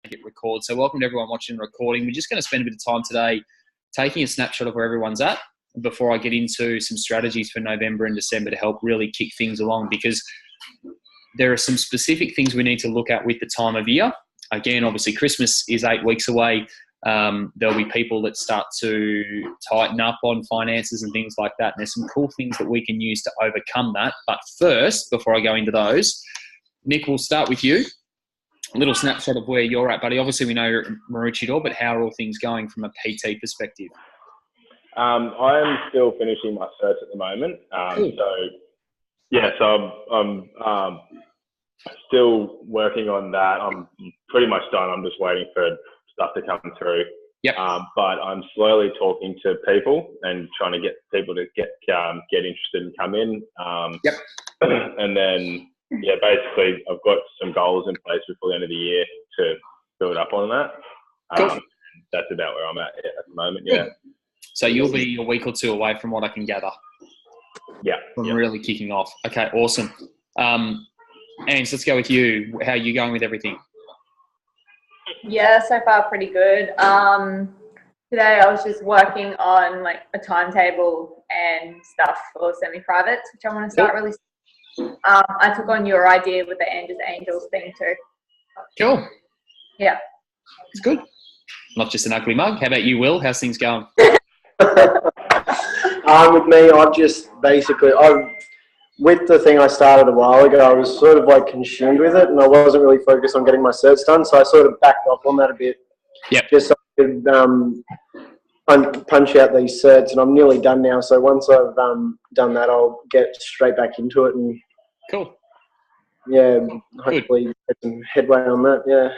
hit record. So welcome to everyone watching and recording. We're just going to spend a bit of time today taking a snapshot of where everyone's at before I get into some strategies for November and December to help really kick things along, because there are some specific things we need to look at with the time of year. Again, obviously Christmas is 8 weeks away. There'll be people that start to tighten up on finances and things like that. And there's some cool things that we can use to overcome that. But first, before I go into those, Nick, we'll start with you. A little snapshot of where you're at, buddy. Obviously, we know you're at Maroochydore, but how are all things going from a PT perspective? I'm still finishing my certs at the moment. I'm still working on that. I'm pretty much done. I'm just waiting for stuff to come through. Yep. But I'm slowly talking to people and trying to get people to get interested and come in. Yep. And then, basically I've got some goals in place before the end of the year to build up on that. Cool. That's about where I'm at the moment. Yeah. So you'll be a week or two away from what I can gather. Yeah. From really kicking off. Okay, awesome. Ange, let's go with you. How are you going with everything? Yeah, so far pretty good. Today I was just working on like a timetable and stuff for semi-privates, which I want to start really soon. I took on your idea with the Angels thing too. Cool. Yeah. It's good. Not just an ugly mug. How about you, Will? How's things going? With me, I've just basically, with the thing I started a while ago, I was sort of like consumed with it and I wasn't really focused on getting my certs done. So I sort of backed off on that a bit. Yep. Just so I could punch out these certs, and I'm nearly done now. So once I've done that, I'll get straight back into it and cool. Yeah, hopefully get some headway on that, yeah.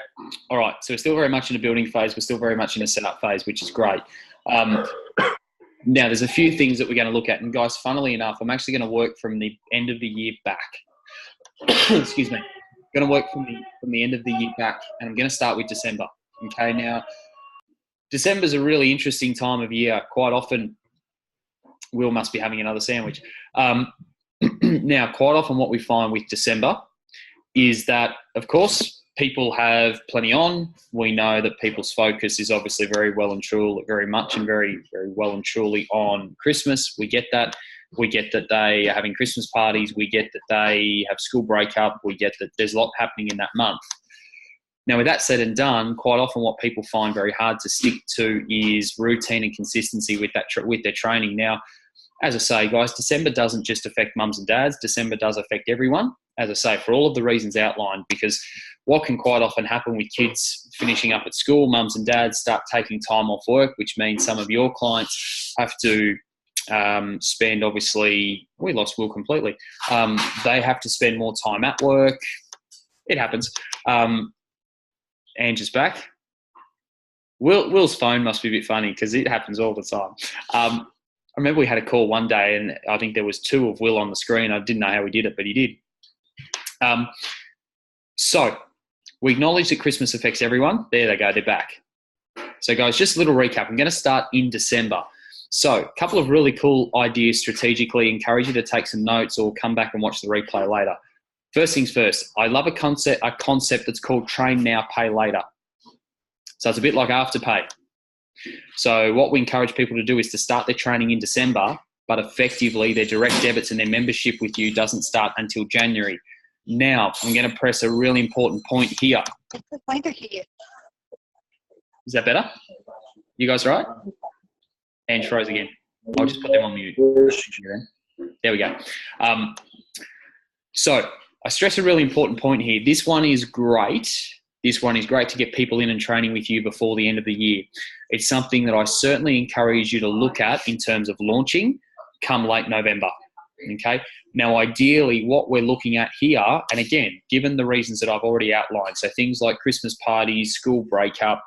All right, so we're still very much in a building phase. We're still very much in a setup phase, which is great. Now, there's a few things that we're going to look at. And guys, funnily enough, I'm actually going to work from the end of the year back. Excuse me. I'm going to work from the end of the year back, and I'm going to start with December. Okay, now, December's a really interesting time of year. Quite often, Will must be having another sandwich. Now, quite often what we find with December is that, of course, people have plenty on. We know that people's focus is obviously very well and truly, very much and very, very well and truly on Christmas. We get that. We get that they are having Christmas parties. We get that they have school breakup. We get that there's a lot happening in that month. Now, with that said and done, quite often what people find very hard to stick to is routine and consistency with their training. Now, as I say, guys, December doesn't just affect mums and dads. December does affect everyone, as I say, for all of the reasons outlined, because what can quite often happen with kids finishing up at school, mums and dads start taking time off work, which means some of your clients have to spend, obviously, we lost Will completely. They have to spend more time at work. It happens. Ange is back. Will's phone must be a bit funny because it happens all the time. I remember we had a call one day and I think there was 2 of Will on the screen. I didn't know how he did it, but he did. So we acknowledge that Christmas affects everyone. There they go, they're back. So guys, just a little recap. I'm going to start in December. So a couple of really cool ideas strategically. Encourage you to take some notes or come back and watch the replay later. First things first, I love a concept that's called train now, pay later. So it's a bit like Afterpay. So what we encourage people to do is to start their training in December, but effectively their direct debits and their membership with you doesn't start until January. Now, I'm going to press a really important point here. Is that better? You guys all right? And froze again. I'll just put them on mute. There we go. So I stress a really important point here. This one is great. This one is great to get people in and training with you before the end of the year. It's something that I certainly encourage you to look at in terms of launching come late November. Okay. Now, ideally, what we're looking at here, and again, given the reasons that I've already outlined, so things like Christmas parties, school breakup,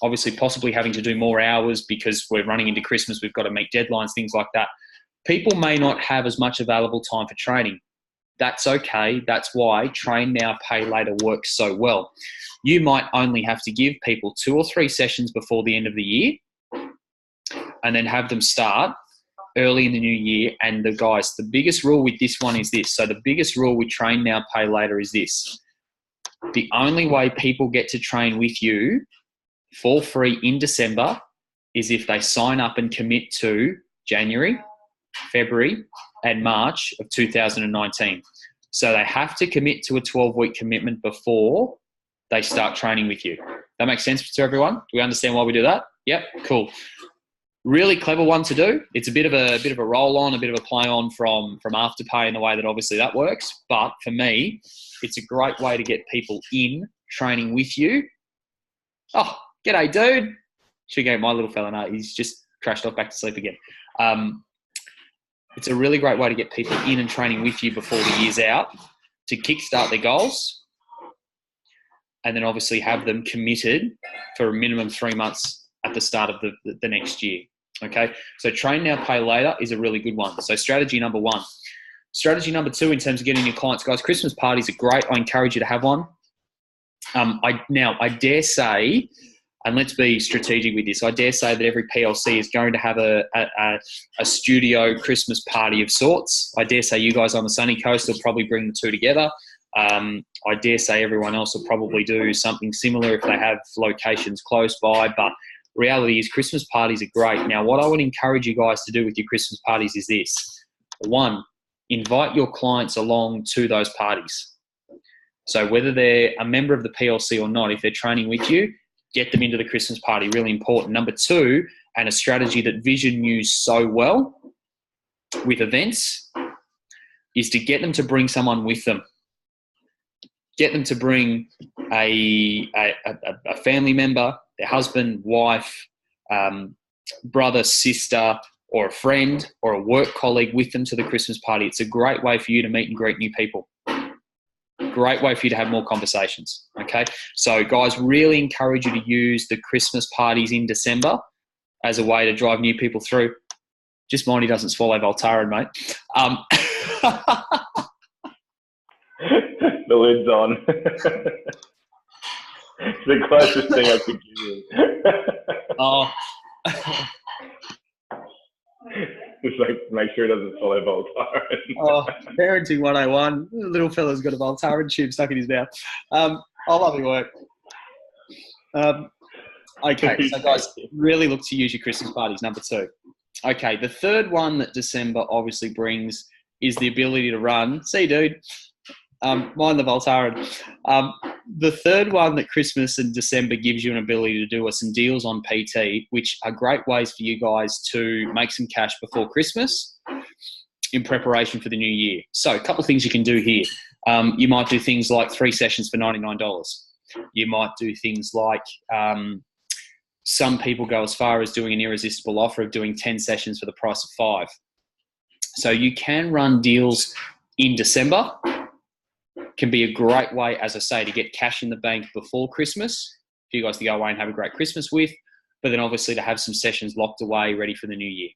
obviously possibly having to do more hours because we're running into Christmas, we've got to meet deadlines, things like that. People may not have as much available time for training. That's okay. That's why train now, pay later works so well. You might only have to give people 2 or 3 sessions before the end of the year and then have them start early in the new year. And the guys, the biggest rule with this one is this. So the biggest rule with train now, pay later is this. The only way people get to train with you for free in December is if they sign up and commit to January, February, and March of 2019. So they have to commit to a 12-week commitment before they start training with you. That makes sense to everyone? Do we understand why we do that? Yep, cool. Really clever one to do. It's a bit of a roll on, a bit of a play on from Afterpay in the way that obviously that works. But for me, it's a great way to get people in training with you. Oh, g'day, dude. Should go my little fella now. He's just crashed off back to sleep again. It's a really great way to get people in and training with you before the year's out to kickstart their goals, and then obviously have them committed for a minimum 3 months at the start of the next year. Okay, so train now, pay later is a really good one. So strategy number 1. Strategy number 2 in terms of getting your clients, guys, Christmas parties are great. I encourage you to have one. I dare say, and let's be strategic with this, I dare say that every PLC is going to have a studio Christmas party of sorts. I dare say you guys on the sunny coast will probably bring the two together. I dare say everyone else will probably do something similar if they have locations close by. But reality is Christmas parties are great. Now, what I would encourage you guys to do with your Christmas parties is this. 1, invite your clients along to those parties. So whether they're a member of the PLC or not, if they're training with you, get them into the Christmas party, really important. Number 2, and a strategy that Vision used so well with events, is to get them to bring someone with them. Get them to bring a family member, their husband, wife, brother, sister, or a friend or a work colleague with them to the Christmas party. It's a great way for you to meet and greet new people. Great way for you to have more conversations. Okay, so guys, really encourage you to use the Christmas parties in December as a way to drive new people through. Just mind he doesn't swallow Voltaren, mate. The lid's on. It's the closest thing I could give you. Oh. Just like make sure it doesn't swallow Voltaren. Oh, parenting 101. The little fella's got a Voltaren tube stuck in his mouth. I love your work. Okay, so guys, really look to use your Christmas parties, number 2. Okay, the third one that December obviously brings is the ability to run. See, dude, mind the Voltaren. The third one that Christmas and December gives you an ability to do are some deals on PT, which are great ways for you guys to make some cash before Christmas in preparation for the new year. So a couple of things you can do here. You might do things like 3 sessions for $99. You might do things like some people go as far as doing an irresistible offer of doing 10 sessions for the price of 5. So you can run deals in December. Can be a great way, as I say, to get cash in the bank before Christmas for you guys to go away and have a great Christmas with, but then obviously to have some sessions locked away ready for the new year.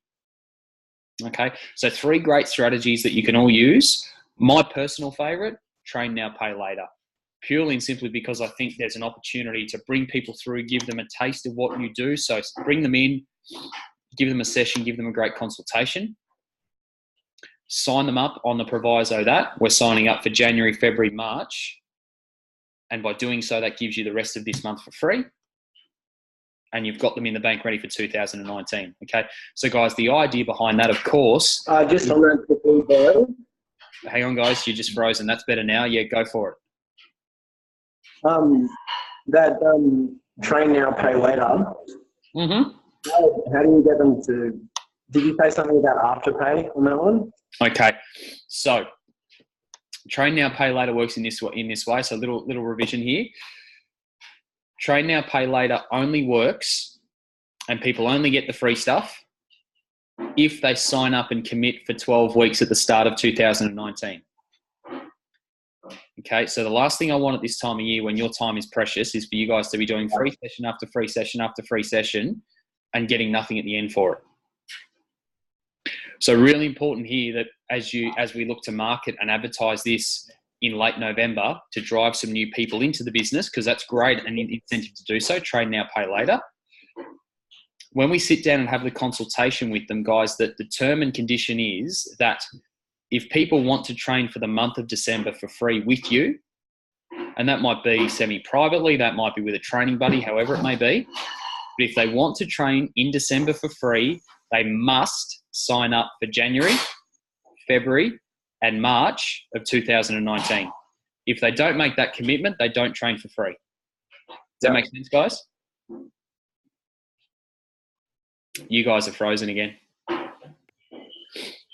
Okay, so 3 great strategies that you can all use. My personal favorite, train now, pay later. Purely and simply because I think there's an opportunity to bring people through, give them a taste of what you do. So bring them in, give them a session, give them a great consultation. Sign them up on the proviso that we're signing up for January, February, March. And by doing so, that gives you the rest of this month for free. And you've got them in the bank ready for 2019. Okay. So guys, the idea behind that, of course. Just on that quickly, hang on, guys. You're just frozen. That's better now. Yeah, go for it. Train now, pay later. Mm-hmm. How do you get them to? Did you say something about Afterpay on that one? Okay, so train now, pay later works in this way. So little revision here. Train now, pay later only works, and people only get the free stuff if they sign up and commit for 12 weeks at the start of 2019. Okay, so the last thing I want at this time of year, when your time is precious, is for you guys to be doing free session after free session after free session and getting nothing at the end for it. So really important here that as we look to market and advertise this in late November to drive some new people into the business, because that's great and an incentive to do so, train now, pay later. When we sit down and have the consultation with them, guys, that the term and condition is that if people want to train for the month of December for free with you, And that might be semi-privately, that might be with a training buddy, however it may be. But if they want to train in December for free, they must sign up for January, February, and March of 2019. If they don't make that commitment, they don't train for free. Does that make sense, guys? You guys are frozen again.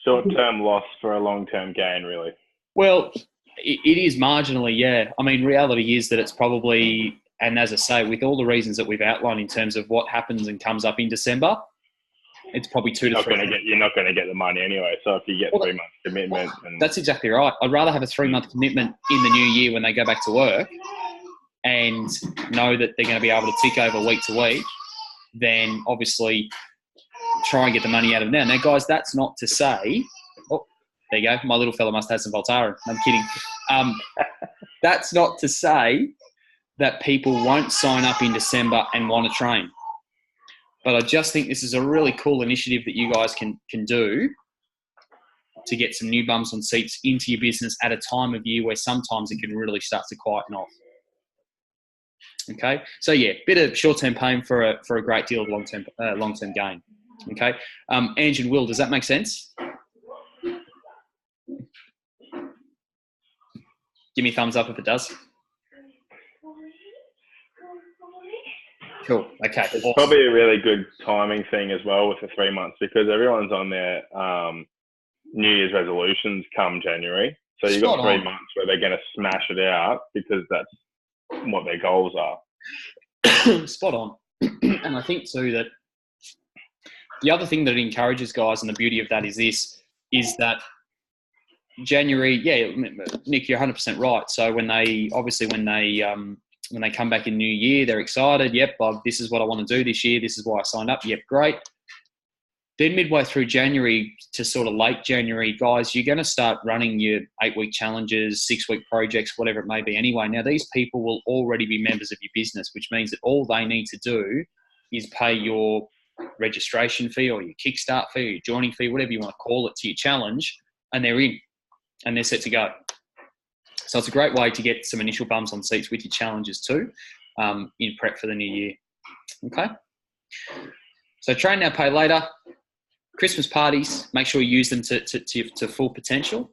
Short-term loss for a long-term gain, really. Well, it is marginally, yeah. I mean, reality is that it's probably, and as I say, with all the reasons that we've outlined in terms of what happens and comes up in December, it's probably you're not going to get the money anyway. So if you get 3 months commitment, that's exactly right. I'd rather have a 3-month commitment in the new year when they go back to work, and know that they're going to be able to tick over week to week, than obviously try and get the money out of them now. Now, guys, that's not to say. Oh, there you go. My little fella must have some Voltaren. I'm kidding. That's not to say that people won't sign up in December and want to train. But I just think this is a really cool initiative that you guys can do to get some new bums on seats into your business at a time of year where sometimes it can really start to quieten off. Okay, so yeah, bit of short-term pain for a great deal of long-term gain. Okay, Ange and Will, does that make sense? Give me a thumbs up if it does. Cool. Okay. It's probably a really good timing thing as well with the 3 months, because everyone's on their New Year's resolutions come January. So you've got 3 months where they're going to smash it out because that's what their goals are. Spot on. And I think too that the other thing that it encourages, guys, and the beauty of that is that January, yeah, Nick, you're 100% right. So when they come back in New Year, they're excited. Yep, this is what I want to do this year. This is why I signed up. Yep, great. Then midway through January to sort of late January, guys, you're going to start running your 8-week challenges, 6-week projects, whatever it may be anyway. Now, these people will already be members of your business, which means that all they need to do is pay your registration fee or your kickstart fee or your joining fee, whatever you want to call it, to your challenge, and they're in and they're set to go. So it's a great way to get some initial bums on seats with your challenges too, in prep for the new year. Okay. So train now, pay later. Christmas parties, make sure you use them to full potential,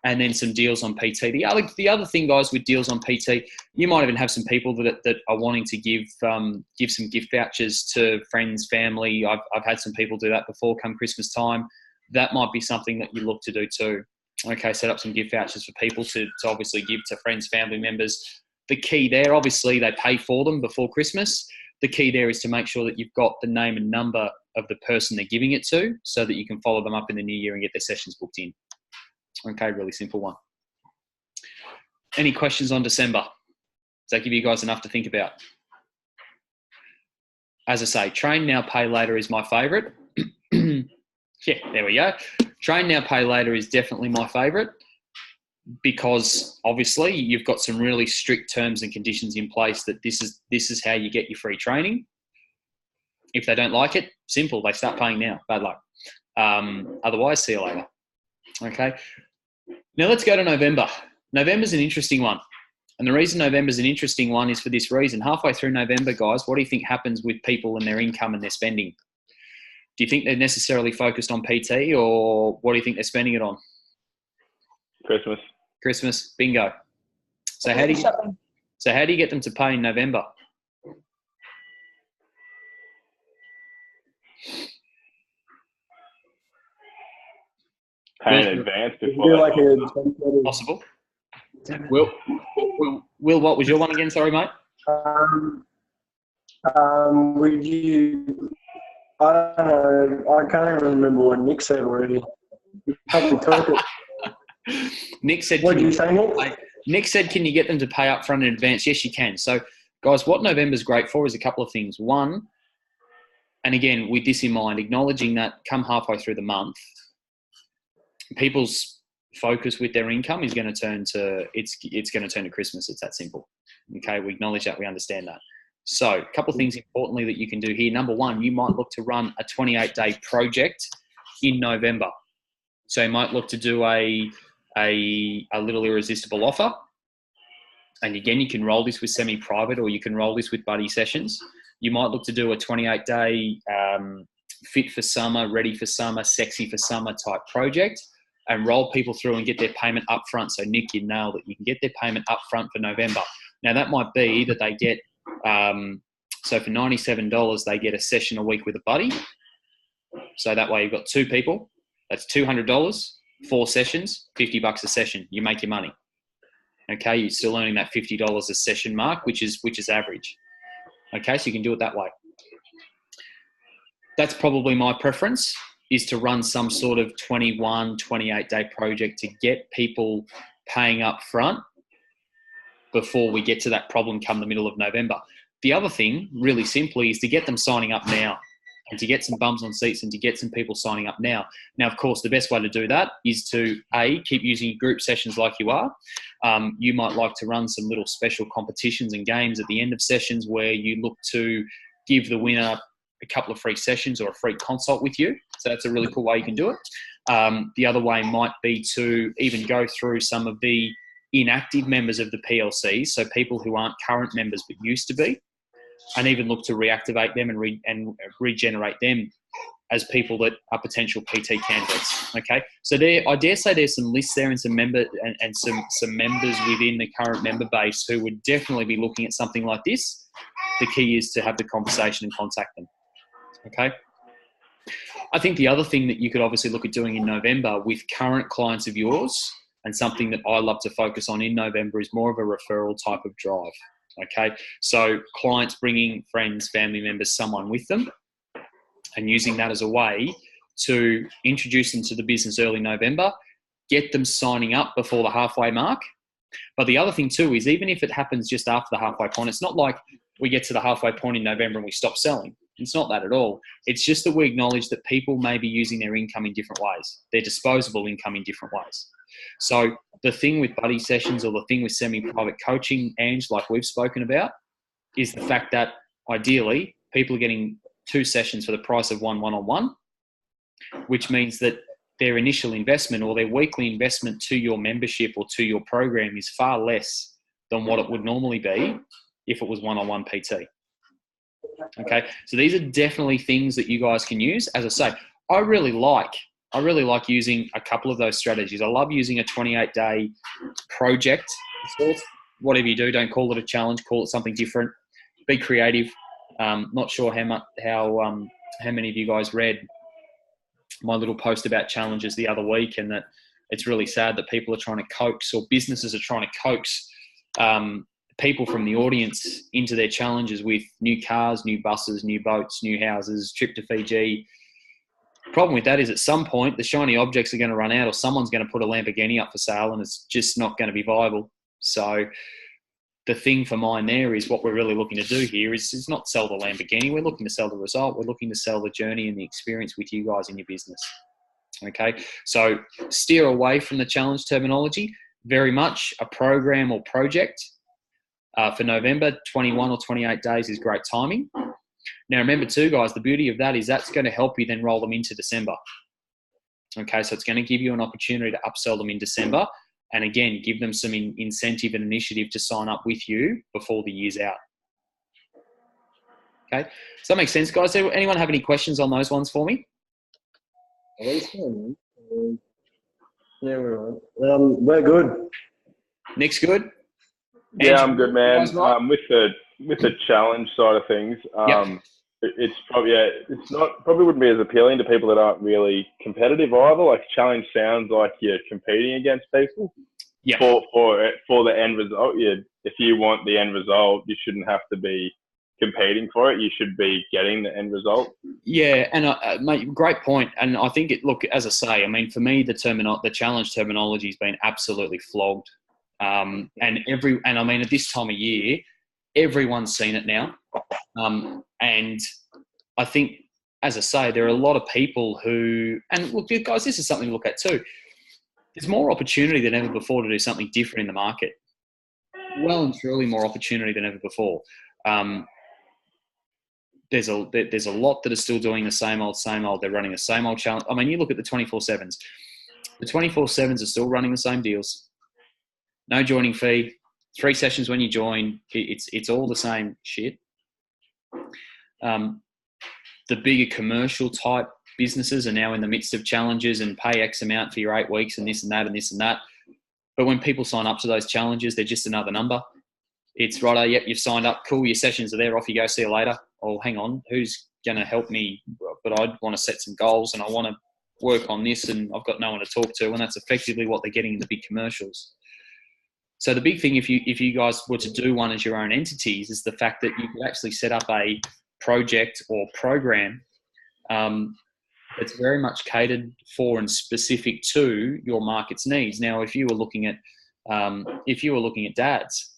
and then some deals on PT. The other thing, guys, with deals on PT, you might even have some people that are wanting to give some gift vouchers to friends, family. I've had some people do that before come Christmas time. That might be something that you look to do too. Okay, set up some gift vouchers for people to obviously give to friends, family members. The key there, obviously, they pay for them before Christmas. The key there is to make sure that you've got the name and number of the person they're giving it to so that you can follow them up in the new year and get their sessions booked in. Okay, really simple one. Any questions on December? Does that give you guys enough to think about? As I say, train now, pay later is my favourite. Yeah, there we go. Train now, pay later is definitely my favourite because obviously you've got some really strict terms and conditions in place that this is how you get your free training. If they don't like it, simple, they start paying now. Bad luck. Otherwise, see you later. Okay. Now let's go to November. November's an interesting one. And the reason November's an interesting one is for this reason. Halfway through November, guys, what do you think happens with people and their income and their spending? Do you think they're necessarily focused on PT, or what do you think they're spending it on? Christmas, bingo. So how do you get them to pay in November? Pay in advance before possible. Will, what was your one again? Sorry, mate. Would you? I don't know. I can't even remember what Nick said already. Nick said. What did you say, Nick? Nick said, "Can you get them to pay up front in advance?" Yes, you can. So, guys, what November's great for is a couple of things. One, and again, with this in mind, acknowledging that come halfway through the month, people's focus with their income is going to turn to it's going to turn to Christmas. It's that simple. Okay, we acknowledge that. We understand that. So a couple of things importantly that you can do here. Number one, you might look to run a 28-day project in November. So you might look to do a little irresistible offer And again, you can roll this with semi-private or you can roll this with buddy sessions. You might look to do a 28-day fit for summer, ready for summer, sexy for summer type project and roll people through and get their payment up front. So Nick, you nailed it. You can get their payment up front for November. Now that might be that they get, so for $97, they get a session a week with a buddy. So that way you've got 2 people. That's $200, 4 sessions, $50 a session. You make your money. Okay, you're still earning that $50 a session mark, which is average. Okay, so you can do it that way. That's probably my preference, is to run some sort of 21, 28-day project to get people paying up front before we get to that problem come the middle of November. The other thing, really simply, is to get them signing up now and to get some bums on seats and to get some people signing up now. Now, of course, the best way to do that is to, A, keep using group sessions like you are. You might like to run some little special competitions and games at the end of sessions where you look to give the winner a couple of free sessions or a free consult with you. So that's a really cool way you can do it. The other way might be to even go through some of the inactive members of the PLC, so people who aren't current members but used to be, and even look to reactivate them and regenerate them as people that are potential PT candidates. Okay, so I dare say there's some lists there and some members within the current member base who would definitely be looking at something like this. The key is to have the conversation and contact them. Okay. I think the other thing that you could obviously look at doing in November with current clients of yours, and something that I love to focus on in November, is more of a referral type of drive. Okay, so clients bringing friends, family members, someone with them, and using that as a way to introduce them to the business early November, get them signing up before the halfway mark. But the other thing too is, even if it happens just after the halfway point, it's not like we get to the halfway point in November and we stop selling. It's not that at all. It's just that we acknowledge that people may be using their income in different ways, their disposable income in different ways. So the thing with buddy sessions, or the thing with semi-private coaching, Ange, like we've spoken about, is the fact that ideally people are getting 2 sessions for the price of one one-on-one, which means that their initial investment or their weekly investment to your membership or to your program is far less than what it would normally be if it was one-on-one PT. Okay, so these are definitely things that you guys can use. As I say, I really like using a couple of those strategies. I love using a 28-day project. Whatever you do, don't call it a challenge, call it something different. Be creative. Not sure how many of you guys read my little post about challenges the other week, and that it's really sad that people are trying to coax, or businesses are trying to coax people from the audience into their challenges with new cars, new buses, new boats, new houses, trip to Fiji. Problem with that is, at some point the shiny objects are going to run out, or someone's going to put a Lamborghini up for sale, and it's just not going to be viable. So the thing for mine there is, what we're really looking to do here is not sell the Lamborghini. We're looking to sell the result. We're looking to sell the journey and the experience with you guys in your business. Okay, so steer away from the challenge terminology. Very much a program or project. For November, 21 or 28 days is great timing. Now, remember too, guys, the beauty of that is that's going to help you then roll them into December. Okay, so it's going to give you an opportunity to upsell them in December, and again, give them some incentive and initiative to sign up with you before the year's out. Okay, does that make sense, guys? Anyone have any questions on those ones for me? Yeah, we're good. Nick's good? Yeah, I'm good, man. With the challenge side of things, it's probably wouldn't be as appealing to people that aren't really competitive either. Like, challenge sounds like you're competing against people. Yeah. For the end result, if you want the end result, you shouldn't have to be competing for it. You should be getting the end result. Yeah, and mate, great point. And I think as I say, I mean, for me, the challenge terminology has been absolutely flogged. And I mean, at this time of year, everyone's seen it now. And I think, as I say, there are a lot of people who, and look, guys, this is something to look at too. There's more opportunity than ever before to do something different in the market. Well and truly more opportunity than ever before. There's a lot that are still doing the same old. They're running the same old challenge. I mean, you look at the 24/7s. The 24/7s are still running the same deals. No joining fee, 3 sessions when you join. It's all the same shit. The bigger commercial type businesses are now in the midst of challenges and pay X amount for your 8 weeks and this and that and this and that. But when people sign up to those challenges, they're just another number. It's righto, yep, you've signed up, cool, your sessions are there, off you go, see you later. Oh, hang on, who's going to help me? But I want to set some goals and I want to work on this and I've got no one to talk to. And that's effectively what they're getting in the big commercials. So the big thing, if you guys were to do one as your own entities, is the fact that you could actually set up a project or program it's very much catered for and specific to your market's needs. Now, if you were looking at dads,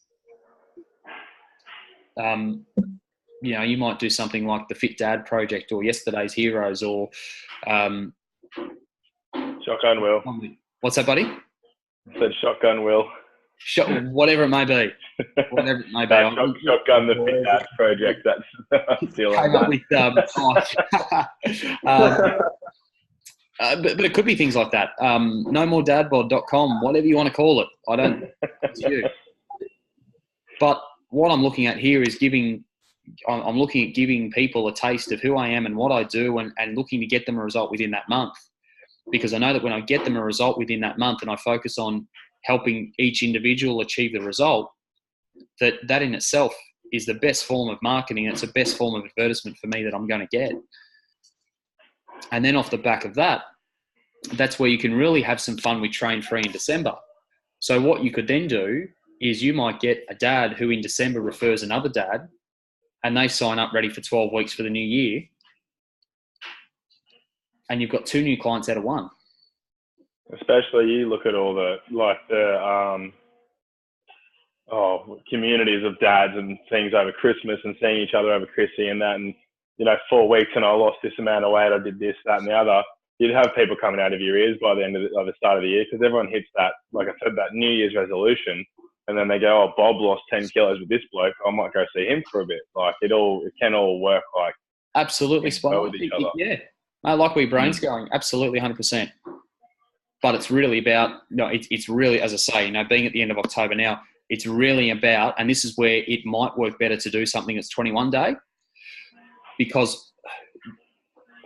you might do something like the Fit Dad Project or Yesterday's Heroes or Shotgun Will. What's that, buddy? I said Shotgun Will. Whatever it may be. Whatever it may be. Shotgun the Fit Dad Project. That's still came up with but it could be things like that. NoMoreDadBod.com, whatever you want to call it. I don't. It's you. But what I'm looking at here is I'm looking at giving people a taste of who I am and what I do, and looking to get them a result within that month. Because I know that when I get them a result within that month and I focus on helping each individual achieve the result, that in itself is the best form of marketing. It's the best form of advertisement for me that I'm going to get. And then off the back of that, that's where you can really have some fun with Train Free in December. So what you could then do is you might get a dad who in December refers another dad and they sign up ready for 12 weeks for the new year. And you've got 2 new clients out of 1. Especially you look at all the communities of dads and things over Christmas and seeing each other over Chrissy and that, and 4 weeks and I lost this amount of weight, I did this, that and the other. You'd have people coming out of your ears by the end of the start of the year, because everyone hits that, like I said, that New Year's resolution, and then they go, oh, Bob lost 10 kilos with this bloke, I might go see him for a bit. Like it can all work like absolutely spot on with each other. Yeah, I like where your brain's going. Absolutely, 100%. But it's really about, it's really, as I say, being at the end of October now, it's really about, and this is where it might work better to do something that's 21 day, because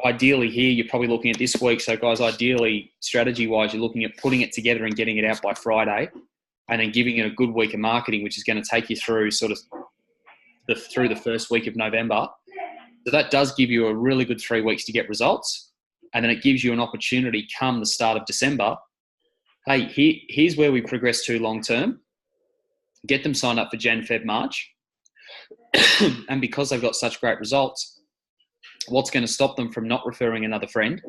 ideally here you're probably looking at this week. So guys, ideally strategy wise, you're looking at putting it together and getting it out by Friday, and then giving it a good week of marketing, which is going to take you through through the first week of November. So that does give you a really good 3 weeks to get results. And then it gives you an opportunity come the start of December. Hey, here's where we progress to long term. Get them signed up for Jan, Feb, March. And because they've got such great results, what's going to stop them from not referring another friend?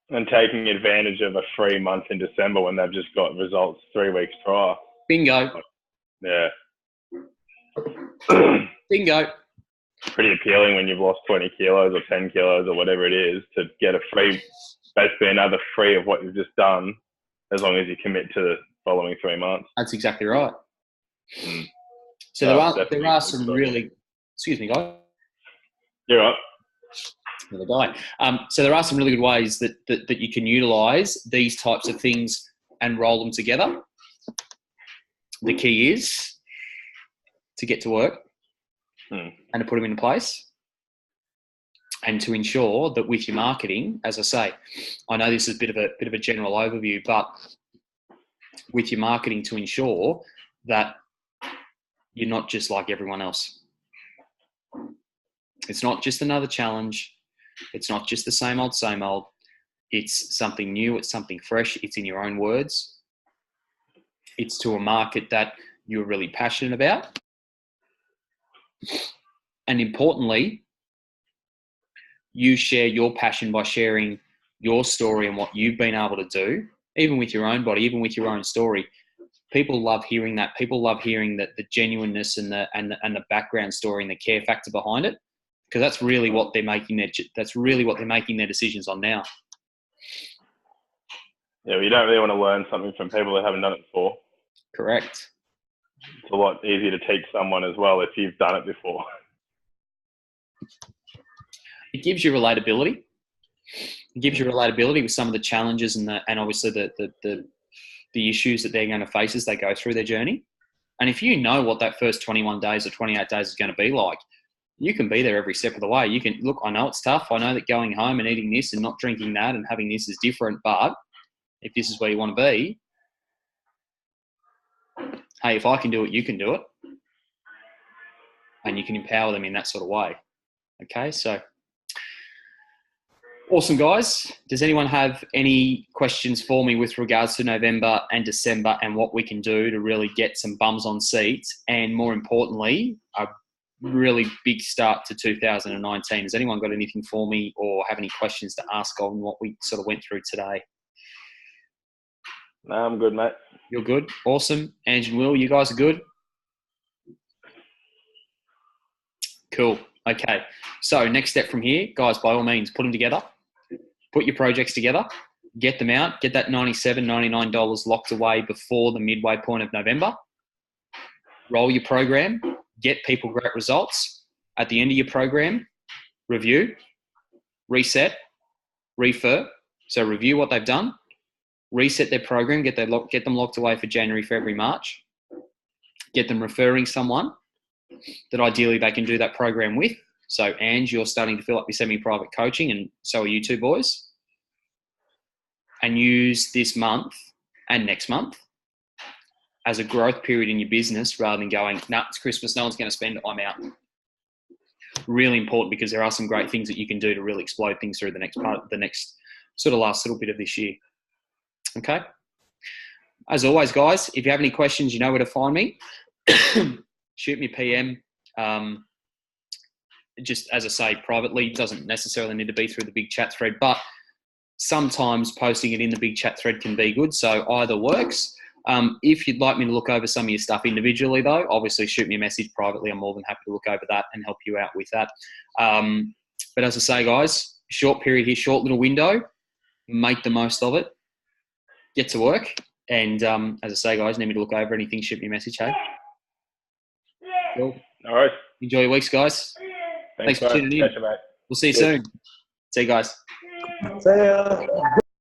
And taking advantage of a free month in December when they've just got results 3 weeks prior. Bingo. Yeah. Bingo. Pretty appealing when you've lost 20 kilos or 10 kilos or whatever it is, to get basically another free of what you've just done, as long as you commit to the following 3 months. That's exactly right. So there are some really, excuse me, guys. You're right. Another guy. So there are some really good ways that you can utilize these types of things and roll them together. The key is to get to work and to put them in place, and to ensure that with your marketing, as I say, I know this is a bit of a general overview, but with your marketing, to ensure that you're not just like everyone else. It's not just another challenge. It's not just the same old, same old. It's something new. It's something fresh. It's in your own words. It's to a market that you're really passionate about. And importantly, you share your passion by sharing your story and what you've been able to do, even with your own body, even with your own story. People love hearing that. People love hearing that the genuineness and the background story and the care factor behind it, because that's really what they're making their decisions on now. Yeah, well, you don't really want to learn something from people that haven't done it before. Correct. It's a lot easier to teach someone as well if you've done it before. It gives you relatability. It gives you relatability with some of the challenges and obviously the the issues that they're going to face as they go through their journey. And if you know what that first 21 days or 28 days is going to be like, you can be there every step of the way. You can, look, I know it's tough. I know that going home and eating this and not drinking that and having this is different, but if this is where you want to be, hey, if I can do it, you can do it. And you can empower them in that sort of way. Okay, so awesome, guys. Does anyone have any questions for me with regards to November and December and what we can do to really get some bums on seats and, more importantly, a really big start to 2019? Has anyone got anything for me or have any questions to ask on what we sort of went through today? No, I'm good, mate. You're good? Awesome. Ange and Will, you guys are good? Cool. Okay. So next step from here, guys, by all means, put them together. Put your projects together. Get them out. Get that $97, $99 locked away before the midway point of November. Roll your program. Get people great results. At the end of your program, review, reset, refer. So review what they've done. Reset their program. Get them locked away for January, February, March. Get them referring someone that ideally they can do that program with. So, Ange, you're starting to fill up your semi-private coaching, and so are you two boys. And use this month and next month as a growth period in your business rather than going, nah, it's Christmas, no one's going to spend, I'm out. Really important, because there are some great things that you can do to really explode things through the next sort of last little bit of this year. Okay? As always, guys, if you have any questions, you know where to find me. Shoot me PM. Just as I say, privately, doesn't necessarily need to be through the big chat thread, but sometimes posting it in the big chat thread can be good. So either works. If you'd like me to look over some of your stuff individually, though, obviously shoot me a message privately. I'm more than happy to look over that and help you out with that. But as I say, guys, short period here, short little window. Make the most of it. Get to work. And as I say, guys, need me to look over anything, shoot me a message, hey? Cool. All right. Enjoy your weeks, guys. Thanks for tuning in. We'll see you soon. See you guys. See ya.